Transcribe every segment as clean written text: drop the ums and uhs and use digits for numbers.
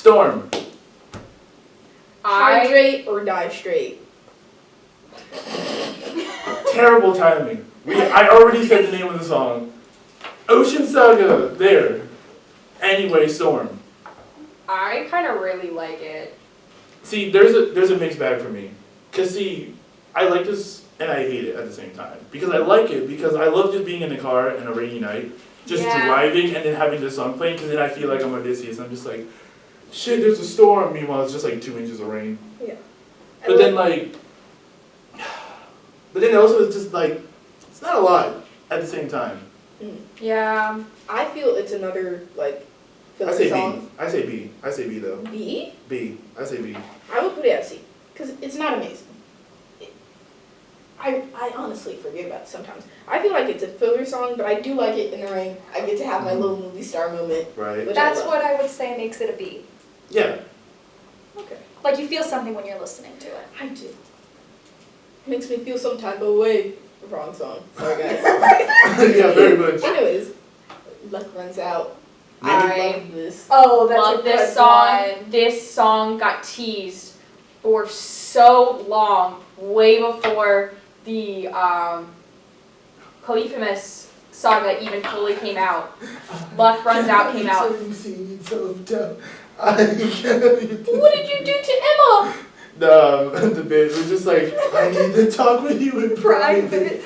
Storm. Hydrate or die straight. Terrible timing. I already said the name of the song. Ocean Saga. There. Anyway, Storm. I kind of really like it. See, there's a mixed bag for me. Cause see, I like this and I hate it at the same time. Because I like it because I love just being in the car on a rainy night, just driving and then having this song playing. Cause then I feel like I'm Odysseus. I'm just like, shit, there's a storm. Meanwhile, it's just like 2 inches of rain. Yeah. But then also it's just like, it's not a lot at the same time. Yeah. I feel it's another like I filler say song. B. I say B. I say B though. B? B. I say B. I would put it at C because it's not amazing. I honestly forget about it sometimes. I feel like it's a filler song, but I do like it in the rain. I get to have my little movie star moment. Right. Which That's I love. what I would say makes it a B. Yeah. Okay. Like you feel something when you're listening to it. I do. Makes me feel some type of way. Wrong song. Sorry guys. Yeah, very much. Anyways, luck runs out. Maybe. I love this. Oh, that's Love a this good song. one. This song got teased for so long, way before the Polyphemus saga even fully came out. Luck Runs Out came out. What What did you do to Emma? The bitch was just like, I need to talk with you in private.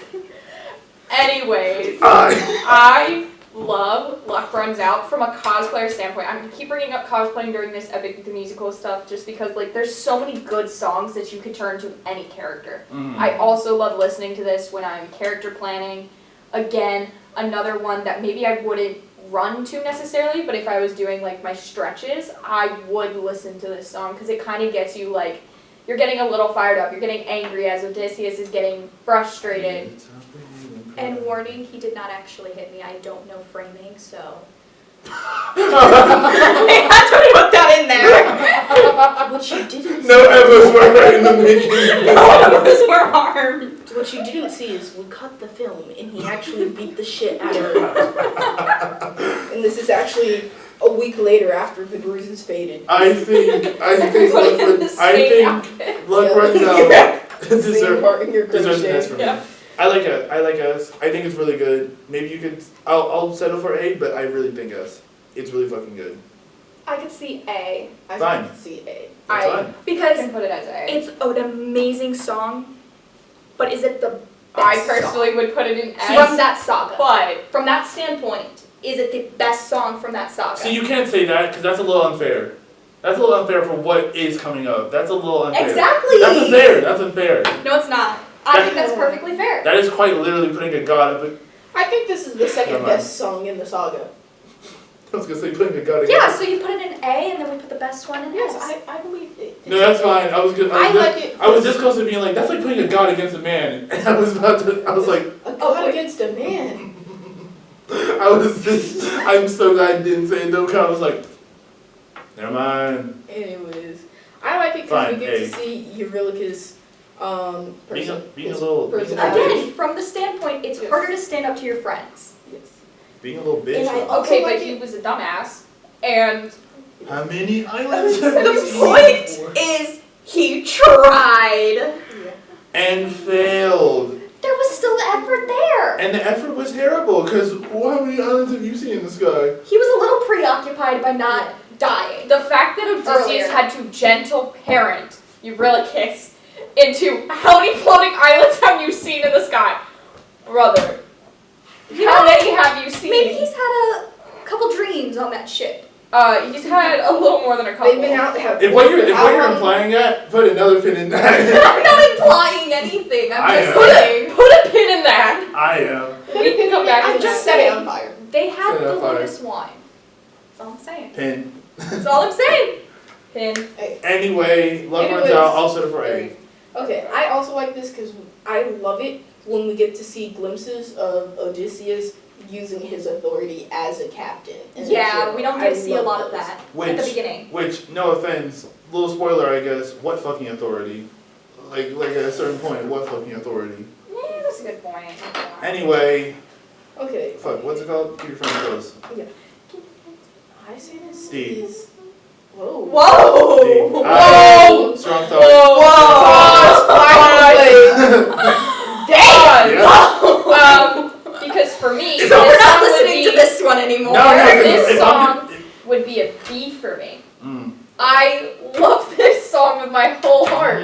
Anyways, I I love Luck Runs Out from a cosplayer standpoint. I'm gonna keep bringing up cosplaying during this Epic the Musical stuff just because like there's so many good songs that you could turn to any character. I also love listening to this when I'm character planning. Again, another one that maybe I wouldn't run to necessarily, but if I was doing like my stretches, I would listen to this song because it kind of gets you like, you're getting a little fired up, you're getting angry as Odysseus is getting frustrated. And warning, he did not actually hit me. I don't know framing, so. I had to put that in there. What you didn't No Emmas were in the making. No, those were harmed. What you didn't see is we cut the film and he actually beat the shit out of her. And this is actually a week later after the bruises faded. I think Luck Runs Yeah. Out Same part in your deserves an S crochet. for me. Yeah. I like S. I think it's really good. Maybe you could. I'll settle for A, but I really think S. It's really fucking good. I could see A. I Fine. can see A. That's fine. I Because can put it as A. it's an amazing song, but is it the best I song? personally would put it in S. From that saga. But From that standpoint, is it the best song from that saga? See, you can't say that because that's a little unfair. That's a little unfair for what is coming up. That's a little unfair. Exactly! That's unfair. That's unfair. No, it's not. I think that's perfectly fair. That is quite literally putting a god up. I think this is the second Never mind. best song in the saga. I was gonna say putting a god against. Yeah, so you put it in A and then we put the best one in Yes, S. I believe it. No, that's fine. I was good. I like it. I was this close to being like, that's like putting a god against a man. And I was about to. I was like, A god against a man. I'm so glad I didn't say it though. Cause I was like, never mind. Anyways, I like it because Fine, we get A. to see Eurylochus' Being a his little personality. Again, from the standpoint, it's Yes. harder to stand up to your friends. Yes. Being a little bitch. And I though. also okay, like but he it- was a dumbass. And How many islands have you The seen point before? is, he tried. Yeah. And failed. There was still the effort there. And the effort was terrible, because how many islands have you seen in the sky? He was a little preoccupied by not dying. the fact that Odysseus Earlier. had to gentle parent Eurylochus into how many floating islands have you seen in the sky? Brother, how many have you seen? Maybe he's had a couple dreams on that ship. He's had a little more than a couple. They've been out. If what you're implying at, put another pin in that. I'm not implying anything. I'm I just am. saying. Put a pin in that. I am. We can come back I'm to just that. setting on fire. They had Set it the on fire. lotus wine. That's all I'm saying. Pin. That's all I'm saying. Pin. Anyway, Luck Runs Anyways. Out, I'll set it for A. Okay, I also like this because I love it when we get to see glimpses of Odysseus using his authority as a captain. in the Yeah, show. we don't I get to see a love lot of those. that at the beginning. Which, no offense, little spoiler I guess, what fucking authority? Like at a certain point, what fucking authority? Yeah, that's a good point. Anyway, Okay. fuck, what's it called? Keep your friends close. I say this D. is. Whoa. Whoa! Whoa! Strong thought. Because for me, So this we're not song would listening be, to this one anymore. this if I'm song would be a B for me. Mm. I love this song with my whole heart.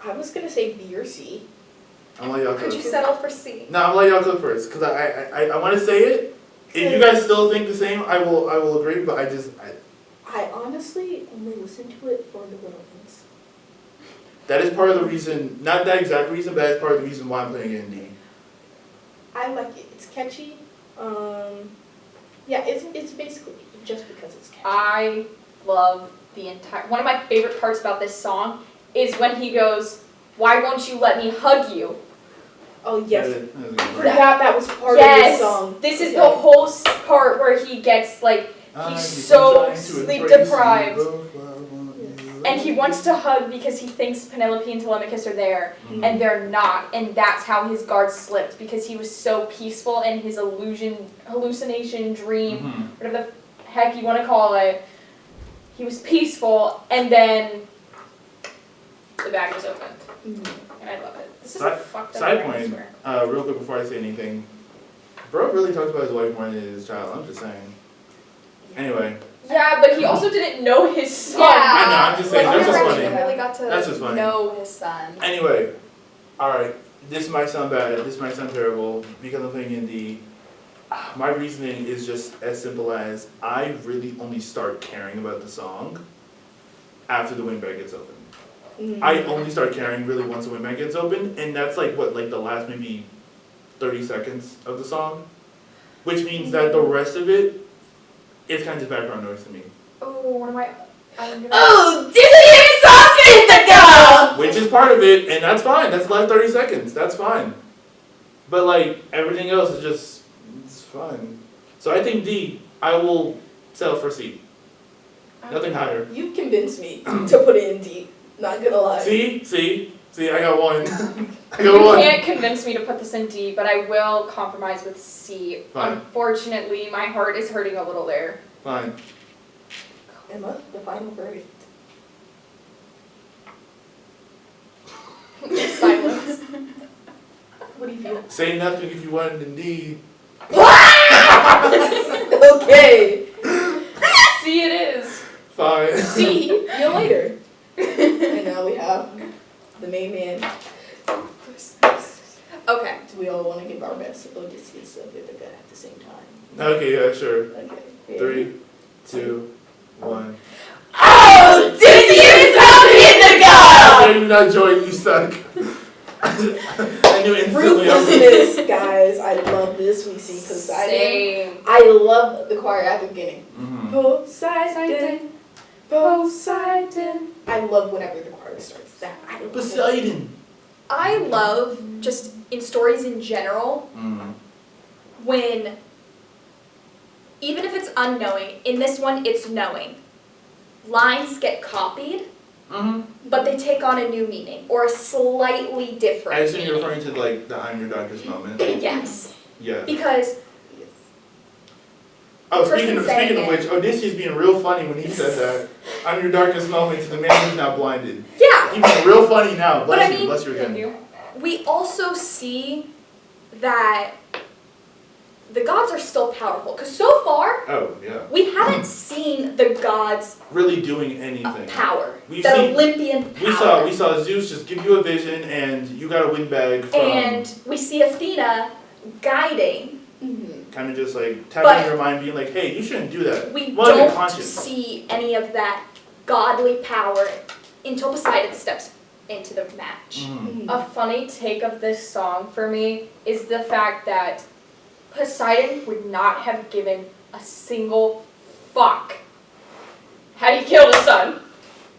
I was gonna say B or C. I'm gonna let y'all Could you cook. settle for C? No, I'm gonna let y'all cook first, because I want to say it. If you guys still think the same, I will agree, but I honestly only listen to it for the little things. that is part of the reason, not that exact reason, but that's part of the reason why I'm playing it in D. I like it. It's catchy. Yeah, it's basically just because it's catchy. I love the entire. One of my favorite parts about this song is when he goes, "Why won't you let me hug you?" Oh yes, That is a good I part. forgot that was part of Yes, the song. this is Okay. the whole part where he gets like he's so sleep deprived. And he wants to hug because he thinks Penelope and Telemachus are there, and they're not, and that's how his guard slipped, because he was so peaceful in his hallucination, dream, whatever the heck you want to call it. He was peaceful, and then the bag was opened, and I love it. This is a fucked up Side thing, I point, swear. real quick before I say anything. Bro really talks about his wife more than his child, I'm just saying. Anyway. Yeah, but he also didn't know his son. I know, I'm just saying, Like, that's just we funny. never really got to That's just funny. know his son. Anyway, alright, this might sound bad, this might sound terrible, because I'm playing in D. My reasoning is just as simple as, I really only start caring about the song after the windbag gets open. I only start caring really once the windbag gets open, and that's like what, like the last maybe 30 seconds of the song? Which means that the rest of it is kind of just background noise to me. Oh, what am I? I'm gonna. Oh, Disney is talking the Which is part of it, and that's fine. That's the last 30 seconds. That's fine. But like everything else is just, it's fine. So I think D, I will settle for C. Nothing higher. You convinced me to put it in D. Not gonna lie. See, I got one. I You got one. can't convince me to put this in D, but I will compromise with C. Fine. Unfortunately, my heart is hurting a little there. Fine. Emma, the final verdict. Silence. What do you feel? Say nothing if you want it in D. Okay. C it is. Fine. See you later. And now we have the main man. Okay. Do we all want to give our best Odysseus of Ithaca at the same time? Okay, yeah, sure. Okay. 3, 2, 1. Oh, Odysseus of Ithaca! I did not join, you suck. I knew instantly. Ruthlessness, guys. I love this. We see Poseidon. Same. I love the choir at the beginning. Mm-hmm. Poseidon, Poseidon. I love whenever the choir starts. That I love it. Poseidon. I love, just in stories in general, when, even if it's unknowing, in this one it's knowing, lines get copied, but they take on a new meaning, or a slightly different I assume you're meaning. referring to like the I'm your doctor's moment. Yes, Yeah. because Oh, the person speaking of saying which, Odysseus being real funny when he said that. I'm your darkest moment to the man who's now blinded. yeah, He's being real funny now. But I Bless you, mean- bless you Thank again. you. we also see that the gods are still powerful, because so far, Oh, yeah. we haven't seen the gods' Really doing anything. power, We've the seen- Olympian power. We saw Zeus just give you a vision and you got a windbag from And we see Athena guiding. kind of just like tapping But- your mind being like, hey, you shouldn't do that. We Well, you're don't conscious. see any of that godly power until Poseidon steps into the match. A funny take of this song for me is the fact that Poseidon would not have given a single fuck had he killed his son.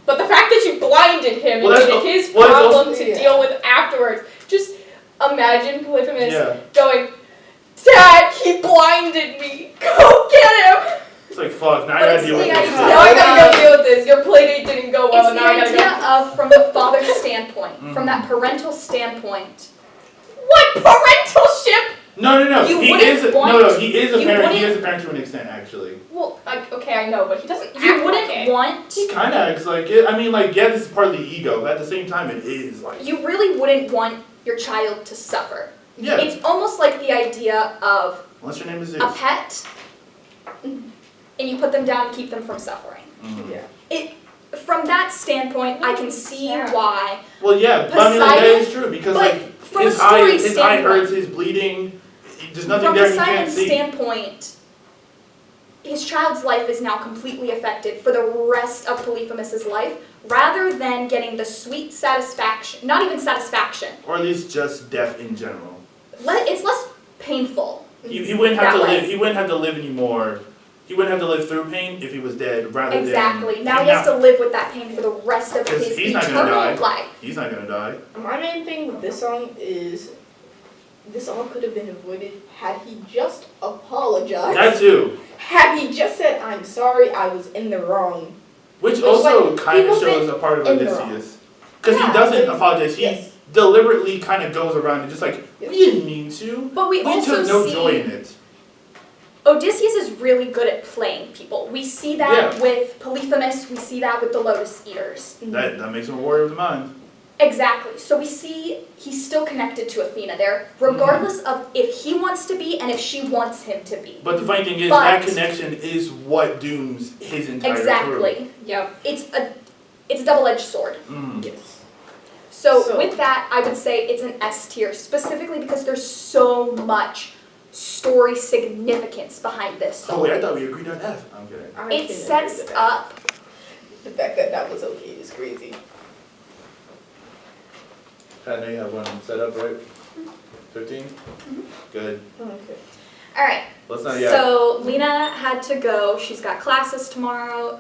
But the fact that you blinded him Well, and that's made it his well, that's problem also- to yeah. deal with afterwards. Just imagine Polyphemus Yeah. going, Dad, he blinded me. Go get him. It's like, fuck, now I But gotta it's deal with the this. idea- Now I gotta go deal with this. Your playdate didn't go well. It's Now I the gotta go. idea of, from the father's standpoint, from that parental standpoint. What parentalship? No. You He wouldn't is he is a want- parent. you He is a wouldn't- parent to an extent, actually. Well, okay, I know, but he doesn't. You act wouldn't like it. want. He kind of acts like it. I mean, like, yeah, this is part of the ego, but at the same time, it is like. You really wouldn't want your child to suffer. Yeah. It's almost like the idea of Unless your name is a Zeus. pet, and you put them down and keep them from suffering. Mhm. Yeah. From that standpoint, I can see why. Well, yeah, but I mean, like, that is true because But like from his a story eye standpoint, hurts, his bleeding. There's nothing from there he Poseidon's can't see. standpoint, his child's life is now completely affected for the rest of Polyphemus's life, rather than getting the sweet satisfaction, not even satisfaction. Or at least just death in general. It's less painful. He wouldn't have That to way. live. He wouldn't have to live anymore. He wouldn't have to live through pain if he was dead, rather Exactly. than. Now he has to live with that pain for the rest of 'Cause his he's not gonna eternal die. life. He's not gonna die. My main thing with this song is this all could have been avoided had he just apologized. That too. Had he just said, I'm sorry, I was in the wrong. Which Which, also like, kind he of wasn't shows a part of in the Odysseus. Because Yeah, he doesn't but- apologize. He yes. deliberately kind of goes around and just like, Yes. we didn't mean to. But we also took no see joy in it. Odysseus is really good at playing people. We see that Yeah. with Polyphemus, we see that with the Lotus Eaters. That makes him a warrior of the mind. Exactly. So we see he's still connected to Athena there, regardless of if he wants to be and if she wants him to be. But the funny thing is, But- that connection is what dooms his entire crew. Exactly. Yep. It's a double-edged sword. Mm. Yes. So with that, I would say it's an S tier, specifically because there's so much story significance behind this Oh song. wait, I thought we agreed on F. I'm kidding. I It can sets agree with that. up. The fact that that was okay is crazy. I know you have one set up, right? 15? Good. Okay. All right. Let's not yet. So Lena had to go. She's got classes tomorrow.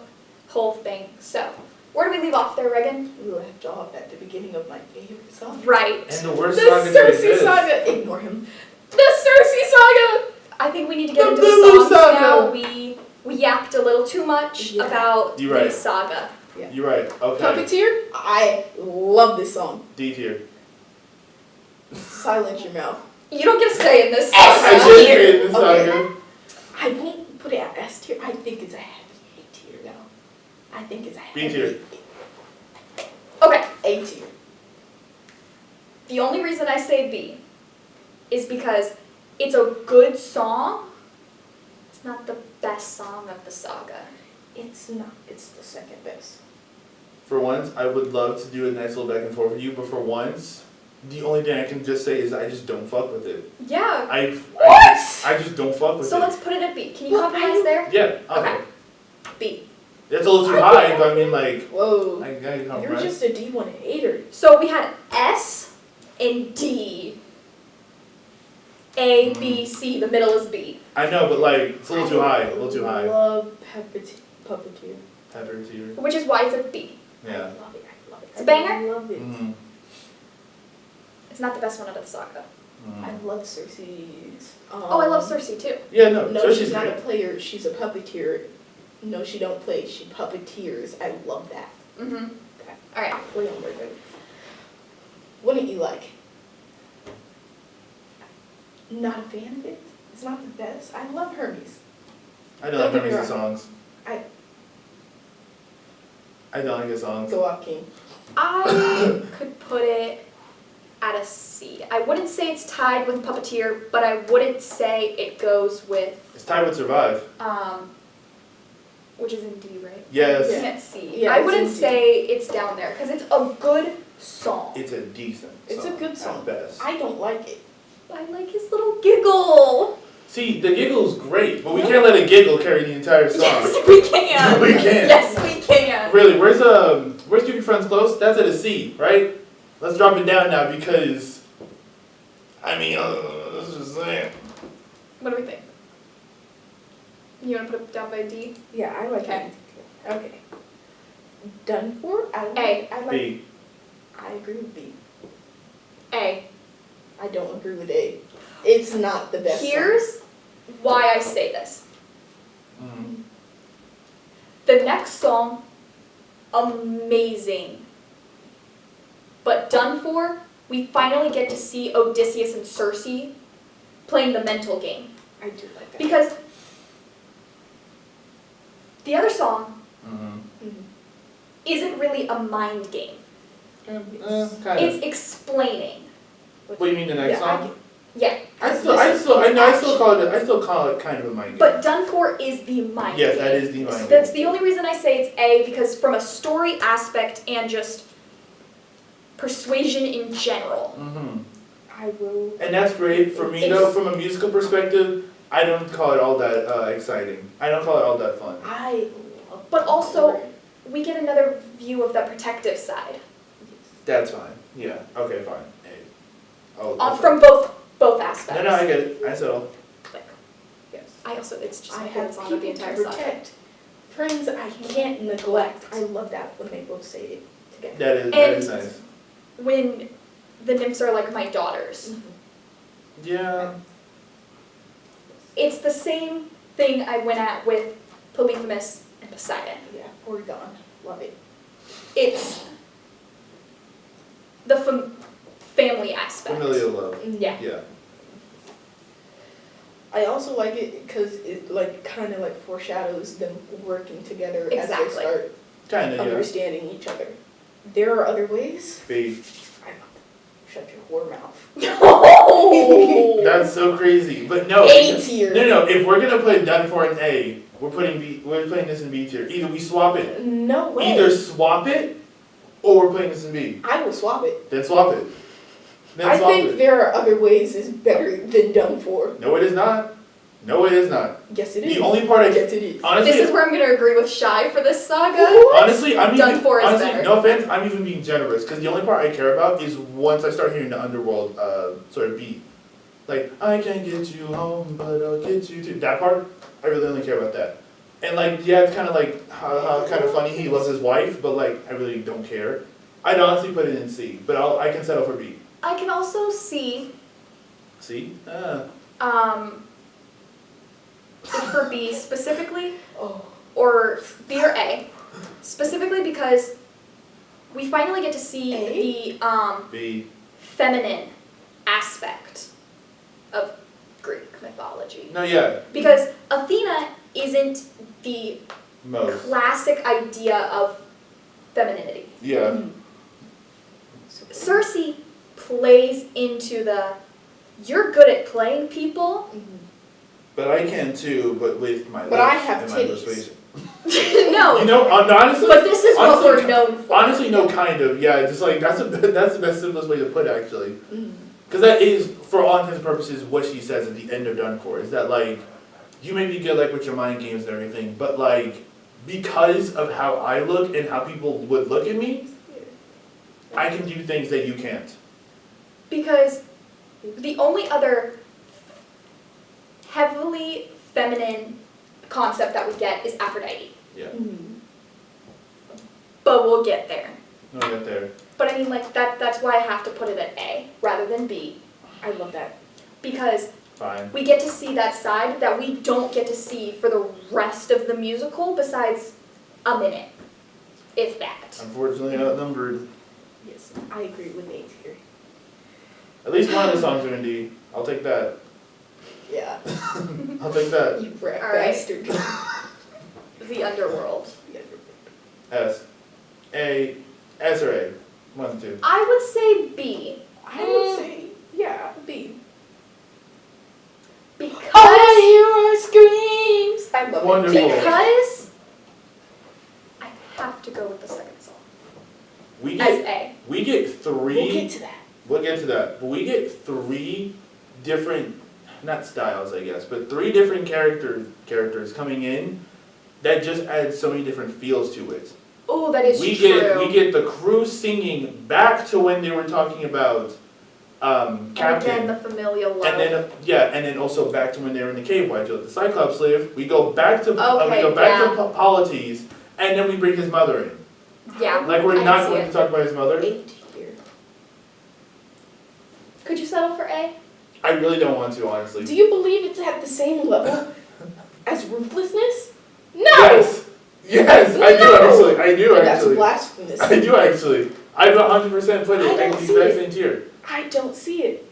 Whole thing. So where do we leave off there, Regan? We left off at the beginning of my favorite song. Right. And the worst The song to Circe exist. Saga. Ignore him. The Circe Saga! I think we need to get The into the Blue songs Saga. now. We yapped a little too much Yeah. about You're right. the saga. You're right. Okay. Puppeteer? I love this song. D tier. Silence your mouth. You don't get a say in this. S I saga. did say it in the Okay. saga. I won't put it at S tier. I think it's a heavy A tier now. I think it's a B heavy tier. Okay. A tier. The only reason I say B is because it's a good song. It's not the best song of the saga. It's not. It's the second best. For once, I would love to do a nice little back and forth with you, but for once, the only thing I can just say is I just don't fuck with it. Yeah. I just don't fuck with So it. let's put it at B. Can you Well, compromise there? Yeah, okay. Okay. B. That's a little too high, but I mean, like, Whoa. I gotta You're compromise. just a D1 hater. So we had S and D. A, B, C. The middle is B. I know, but like, it's a little too high. A little too I high. love Puppeteer. Pepper tier. Which is why it's a B. Yeah. I love it. I love it. It's a banger? I love it. Mm. It's not the best one out of the saga. I Mm. love Circe's. Oh, I love Circe too. Yeah, no, No, so she's not a great. player. She's a puppeteer. No, she don't play. She puppeteers. I love that. Mm-hmm. All right. Play on Virgo. Wouldn't you like? Not a fan of it. It's not the best. I love Hermes. I don't like Don't get me Hermes' wrong. songs. I- I don't like his songs. Go off, King. I could put it at a C. I wouldn't say it's tied with Puppeteer, but I wouldn't say it goes with, It's Time Would Survive. which is in D, right? Yes. It's at C. Yeah, I it's wouldn't in D. say it's down there because it's a good song. It's a decent It's a good song. At best. I don't like it. I like his little giggle. See, the giggle's great, but we can't let a giggle carry the entire song. Yes, we can. We can. Yes, we can. Really, where's Keep Your Friends Close? That's at a C, right? Let's drop it down now because, I mean, let's just say it. What do we think? You want to put it down by D? Yeah, I like Okay. it. Okay. Done for? I like. A. I like. B. I agree with B. A. I don't agree with A. It's not the best. Here's why I say this. Mm. The next song, amazing. But done for, we finally get to see Odysseus and Circe playing the mental game. I do like that. Because the other song, Mm-hmm. isn't really a mind game. Kind of. It's explaining. What do you mean the next song? Yeah. I still call it kind of a mind game. But Done For is the mind game. Yes, that is the mind So game. that's the only reason I say it's A, because from a story aspect and just persuasion in general. Mm-hmm. I will. And that's great for me though. From a musical perspective, I don't call it all that exciting. I don't call it all that fun. I. But also, we get another view of the protective side. That's fine. Yeah. Okay. Fine. Hey. Oh. that's From both aspects. No, I get it. I settle. Yes. I also, it's just I my have head's on people the to entire saga. protect. Friends I can't neglect. I love that when they both say it together. That is nice. When the nymphs are like my daughters. Yeah. It's the same thing I went at with Polyphemus and Poseidon. Yeah, Oregon. Love it. It's the family aspect. Familial love. Yeah. Yeah. I also like it because it like kind of like foreshadows them working together as Exactly. they start Kinda. Yeah. understanding each other. There are other ways. B. I love that. Shut your whore mouth. No! That's so crazy. But no. A tier. No. If we're gonna play Done For in A, we're putting this in B tier. Either we swap it. No way. Either swap it, or we're putting this in B. I will swap it. Then swap it. I think there are other ways is better than Done For. No, it is not. No, it is not. Yes, it is. The only part I Yes, it is. honestly, This is where I'm going to agree with Shy for this saga. honestly, I'm Done even, For is honestly, better. no offense, I'm even being generous because the only part I care about is once I start hearing the Underworld sort of beat, like I can't get you home, but I'll get you to that part. I really only care about that. And like, yeah, it's kind of like how kind of funny he loves his wife, but like I really don't care. I'd honestly put it in C, but I can settle for B. I can also see C? for B specifically, Oh. or B or A, specifically because we finally get to see the B. feminine aspect of Greek mythology. No, yeah, Because Athena isn't the most. classic idea of femininity. Yeah. Circe plays into the, you're good at playing people. But I can too, but with my But I lips have and my titties. persuasion. No, You know, honestly, but this is what honestly, we're known for. honestly, no, kind of, yeah. Just like that's the best simplest way to put it, actually. Because that is, for all intents and purposes, what she says at the end of Done For. Is that like, you may be good like with your mind games and everything, but like, because of how I look and how people would look at me, I can do things that you can't. Because the only other heavily feminine concept that we get is Aphrodite. Yeah. But we'll get there. No, get there. But I mean, like, that's why I have to put it at A rather than B. I love that. Because Fine. we get to see that side that we don't get to see for the rest of the musical besides a minute, if that. Unfortunately, outnumbered. Yes, I agree with A tier. At least one of the songs are in D. I'll take that. Yeah. I'll take that. You brat All right. bastard. The Underworld. S. A. S or A. 1, 2. I would say B. I would say, yeah, B. Because your screams! I love Wonderful. it. Because I have to go with the second song We as get A. we get 3. We'll get to that. We'll get to that. But we get 3 different, not styles, I guess, but 3 different characters coming in that just add so many different feels to it. Oh, that is We true. get the crew singing back to when they were talking about And Captain. again, the familial love. And then also back to when they were in the cave. Why the Cyclops live? We go back to Okay, to Polites, and then we bring his mother in. Yeah. Like we're I not see going it. to talk about his mother. A tier. Could you settle for A? I really don't want to, honestly. Do you believe it's at the same level as ruthlessness? No! Yes, I do No! actually. I do That's actually. blasphemous. I do actually. I would 100% put I it in don't the see exact it. same tier. I don't see it.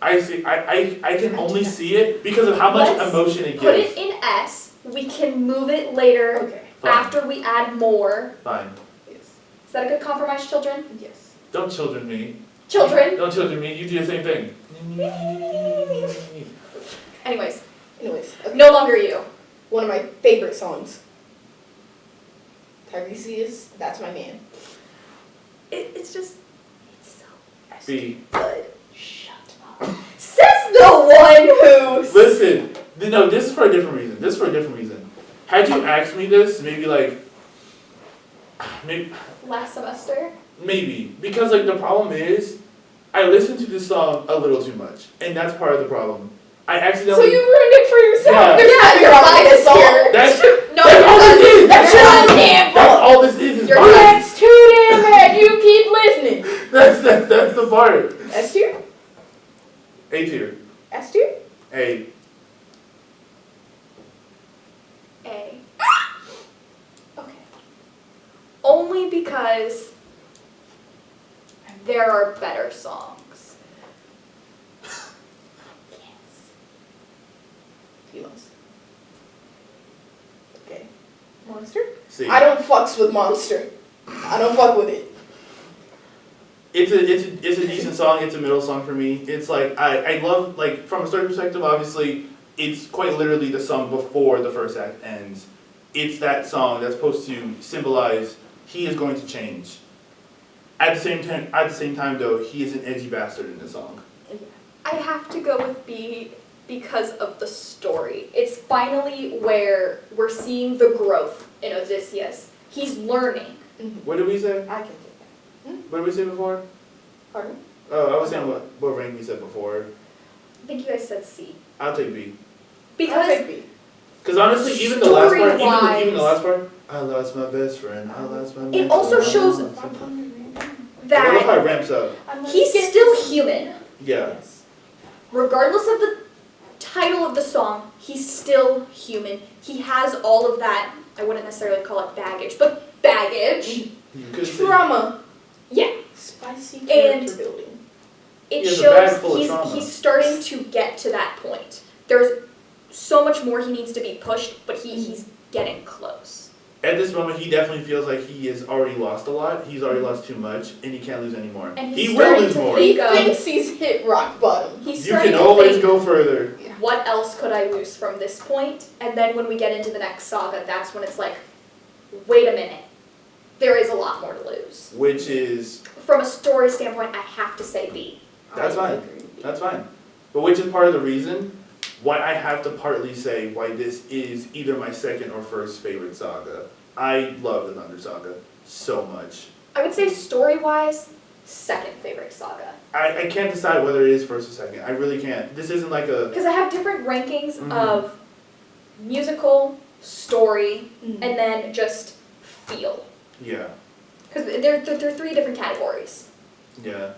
I see. I can only see it because of how much Let's emotion it Put gives. it in S. We can move it later Okay. Fine. after we add more. Fine. Yes. Is that a good compromise, children? Yes. Don't children me. Children. Don't children me. You do the same thing. Anyways, Anyways, okay. no longer you. One of my favorite songs. Tiresias, That's My Man. It's just, it's so B. Good. Shut up. Says the one who. Listen. No, this is for a different reason. This is for a different reason. Had you asked me this, maybe Last semester. maybe because like the problem is, I listened to this song a little too much, and that's part of the problem. I So accidentally. you ruined it for yourself. Yeah. There's Yeah, nothing your wrong with bias this song. here. That's No, that's all this is. That's That's your all. damn That's fault. all this is You're bias. That's too damn bad. You keep listening. That's the part. S tier? A tier. S tier? A. A. Okay. Only because there are better songs. Feelings. Okay. Monster? C. I don't fucks with Monster. I don't fuck with it. It's a decent song. It's a middle song for me. It's like I love like from a story perspective. Obviously, it's quite literally the song before the first act ends. It's that song that's supposed to symbolize he is going to change. At the same time, though, he is an edgy bastard in this song. I have to go with B because of the story. It's finally where we're seeing the growth in Odysseus. He's learning. What did we say? I can take that. What did we say before? Pardon? Oh, I was saying what rank we said before. I think you guys said C. I'll take B. I'll Because take B. Because honestly, even the last part, Story-wise- even the last part, I lost my best friend. I lost my. It also mentor, I shows lost my- I love how that it ramps up. he's still human. Yeah. Regardless of the title of the song, he's still human. He has all of that, I wouldn't necessarily call it baggage, but baggage. You could say- Trauma. Yeah. Spicy character building. It He has a bag shows full of trauma. he's starting to get to that point. There's so much more he needs to be pushed, but he's getting close. At this moment, he definitely feels like he has already lost a lot. He's already lost too much, and he can't lose anymore. And he's He will starting lose to more. think He of thinks he's hit rock bottom. he's You starting can to always think, go further. what else could I lose from this point? And then when we get into the next saga, that's when it's like, wait a minute, there is a lot more to lose. Which is From a story standpoint, I have to say B. That's I fine. agree with B. That's fine. But which is part of the reason why I have to partly say why this is either my second or first favorite saga. I love the Thunder Saga so much. I would say story-wise, second favorite saga. I can't decide whether it is first or second. I really can't. This isn't like a Because I have different rankings Mhm. of musical, story, Mhm. and then just feel. yeah. Because they're three different categories. Yeah.